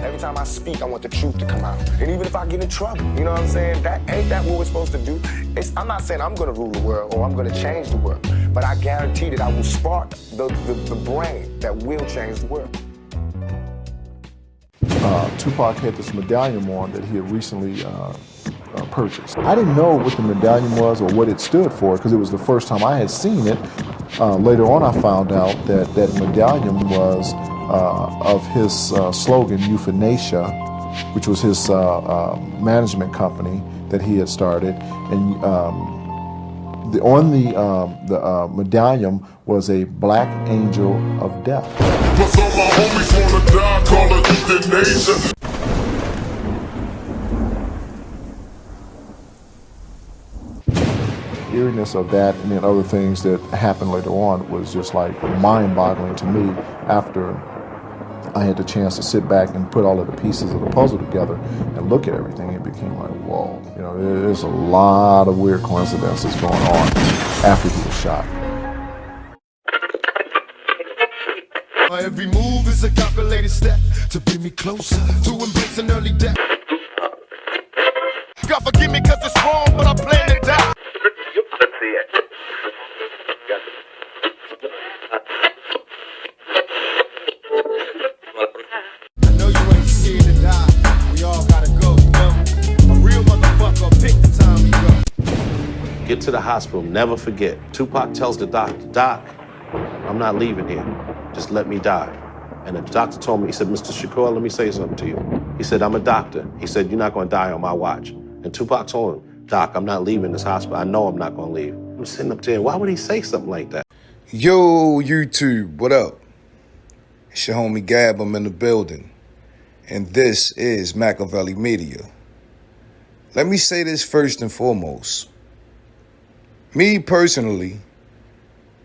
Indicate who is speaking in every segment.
Speaker 1: Every time I speak, I want the truth to come out. And even if I get in trouble, you know what I'm saying? Ain't that what we're supposed to do? I'm not saying I'm gonna rule the world or I'm gonna change the world, but I guarantee that I will spark the brain that will change the world.
Speaker 2: Tupac had this medallion on that he had recently purchased. I didn't know what the medallion was or what it stood for because it was the first time I had seen it. Later on I found out that that medallion was of his slogan, Euthanasia, which was his management company that he had started. And on the medallion was a black angel of death.
Speaker 3: Plus all my homies wanna die, call it Euthanasia.
Speaker 2: Eeriness of that and then other things that happened later on was just like mind-boggling to me after I had the chance to sit back and put all of the pieces of the puzzle together and look at everything. It became like, whoa, you know, there's a lot of weird coincidences going on after he was shot.
Speaker 3: My every move is a calculated step to bring me closer to embrace an early death. God forgive me cause it's wrong, but I plan to die. I know you ain't scared to die. We all gotta go, you know. A real motherfucker pick the time you go.
Speaker 4: Get to the hospital, never forget. Tupac tells the doctor, Doc, I'm not leaving here. Just let me die. And the doctor told me, he said, Mr. Shakur, let me say something to you. He said, I'm a doctor. He said, you're not gonna die on my watch. And Tupac told him, Doc, I'm not leaving this hospital. I know I'm not gonna leave. I'm sitting up there, why would he say something like that?
Speaker 5: Yo, YouTube, what up? It's your homie Gab, I'm in the building. And this is MAKAVELI Media. Let me say this first and foremost. Me personally,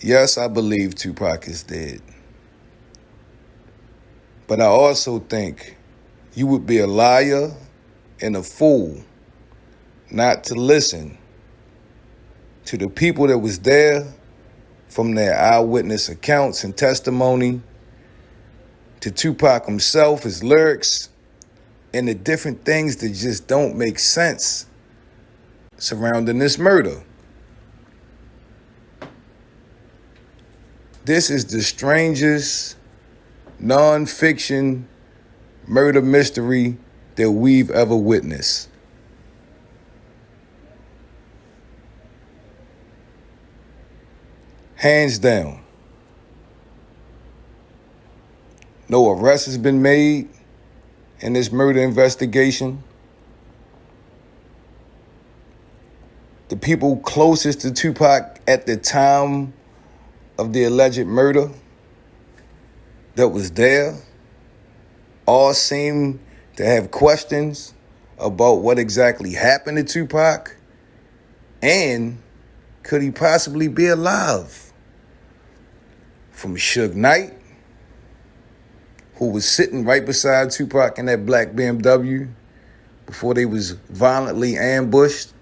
Speaker 5: yes, I believe Tupac is dead. But I also think you would be a liar and a fool not to listen to the people that was there from their eyewitness accounts and testimony, to Tupac himself, his lyrics, and the different things that just don't make sense surrounding this murder. This is the strangest non-fiction murder mystery that we've ever witnessed. Hands down. No arrest has been made in this murder investigation. The people closest to Tupac at the time of the alleged murder that was there all seem to have questions about what exactly happened to Tupac and could he possibly be alive? From Suge Knight, who was sitting right beside Tupac in that black BMW before they was violently ambushed,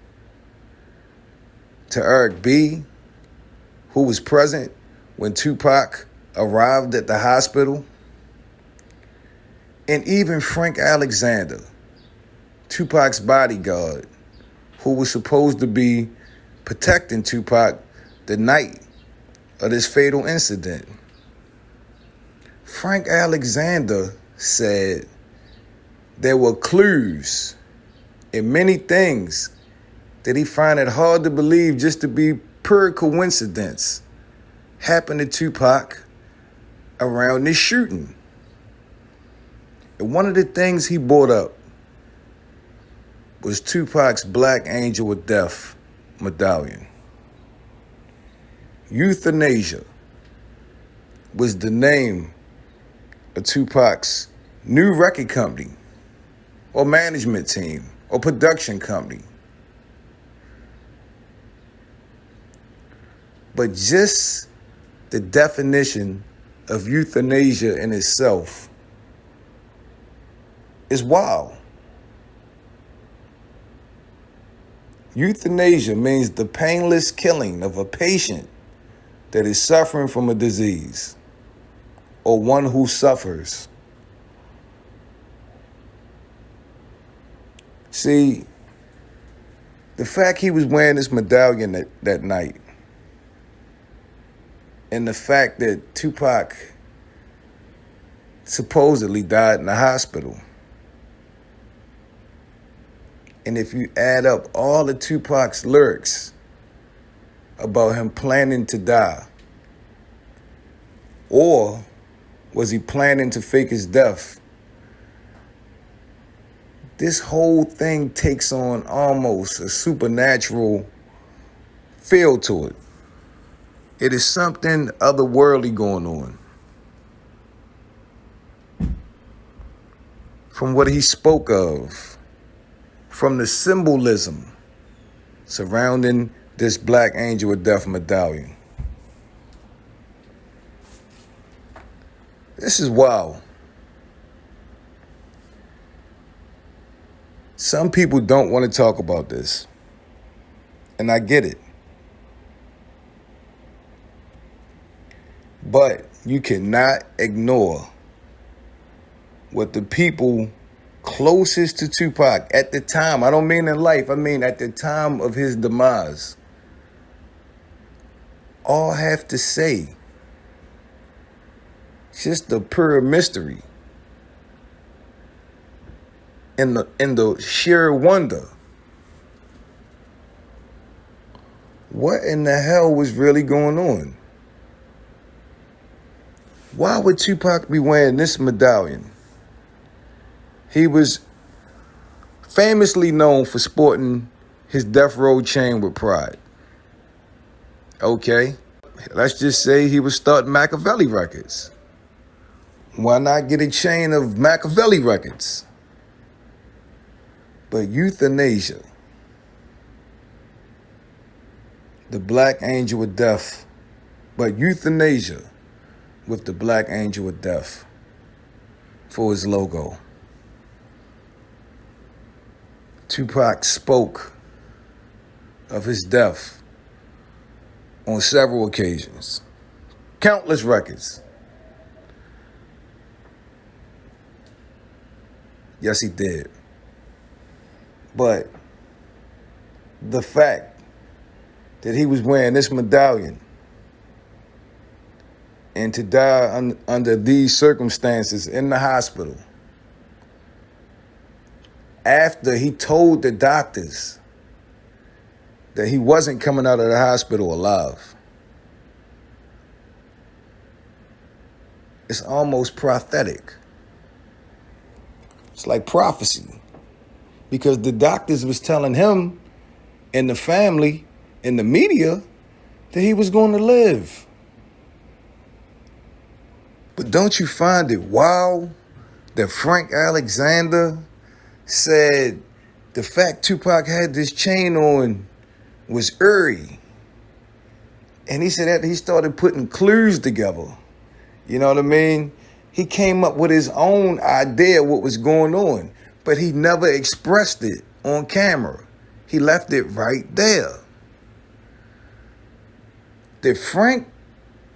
Speaker 5: to Eric B., who was present when Tupac arrived at the hospital, and even Frank Alexander, Tupac's bodyguard, who was supposed to be protecting Tupac the night of this fatal incident. Frank Alexander said there were clues in many things that he found it hard to believe just to be pure coincidence happened to Tupac around this shooting. And one of the things he brought up was Tupac's Black Angel of Death medallion. Euthanasia was the name of Tupac's new record company or management team or production company. But just the definition of euthanasia in itself is wild. Euthanasia means the painless killing of a patient that is suffering from a disease or one who suffers. See, the fact he was wearing this medallion that night, and the fact that Tupac supposedly died in the hospital, and if you add up all of Tupac's lyrics about him planning to die, or was he planning to fake his death, this whole thing takes on almost a supernatural feel to it. It is something otherworldly going on. From what he spoke of, from the symbolism surrounding this Black Angel of Death medallion. This is wild. Some people don't want to talk about this, and I get it. But you cannot ignore what the people closest to Tupac at the time, I don't mean in life, I mean at the time of his demise, all have to say. It's just the pure mystery and the sheer wonder. What in the hell was really going on? Why would Tupac be wearing this medallion? He was famously known for sporting his Death Row chain with pride. Okay, let's just say he was starting MAKAVELI records. Why not get a chain of MAKAVELI records? But Euthanasia, the Black Angel of Death, but Euthanasia with the Black Angel of Death for his logo. Tupac spoke of his death on several occasions, countless records. Yes, he did. But the fact that he was wearing this medallion and to die under these circumstances in the hospital, after he told the doctors that he wasn't coming out of the hospital alive, it's almost prophetic. It's like prophecy, because the doctors was telling him and the family and the media that he was going to live. But don't you find it wild that Frank Alexander said the fact Tupac had this chain on was eerie? And he said that he started putting clues together. You know what I mean? He came up with his own idea what was going on, but he never expressed it on camera. He left it right there. Did Frank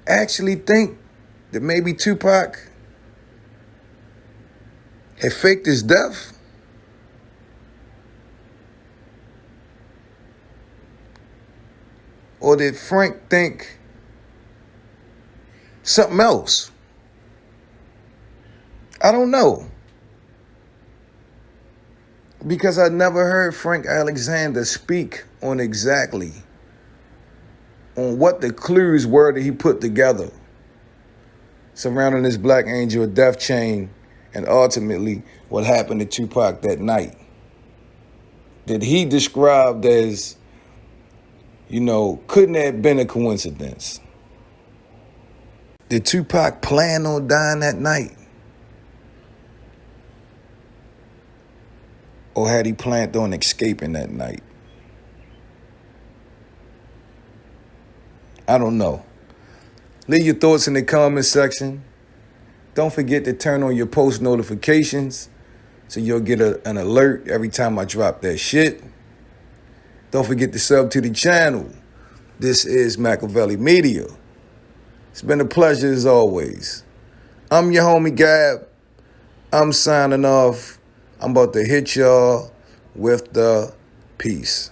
Speaker 5: actually think that maybe Tupac had faked his death? Or did Frank think something else? I don't know. Because I never heard Frank Alexander speak on exactly on what the clues were that he put together surrounding this Black Angel of Death chain and ultimately what happened to Tupac that night. That he described as, couldn't have been a coincidence. Did Tupac plan on dying that night? Or had he planned on escaping that night? I don't know. Leave your thoughts in the comment section. Don't forget to turn on your post notifications so you'll get an alert every time I drop that shit. Don't forget to sub to the channel. This is MAKAVELI Media. It's been a pleasure as always. I'm your homie Gab. I'm signing off. I'm about to hit y'all with the peace.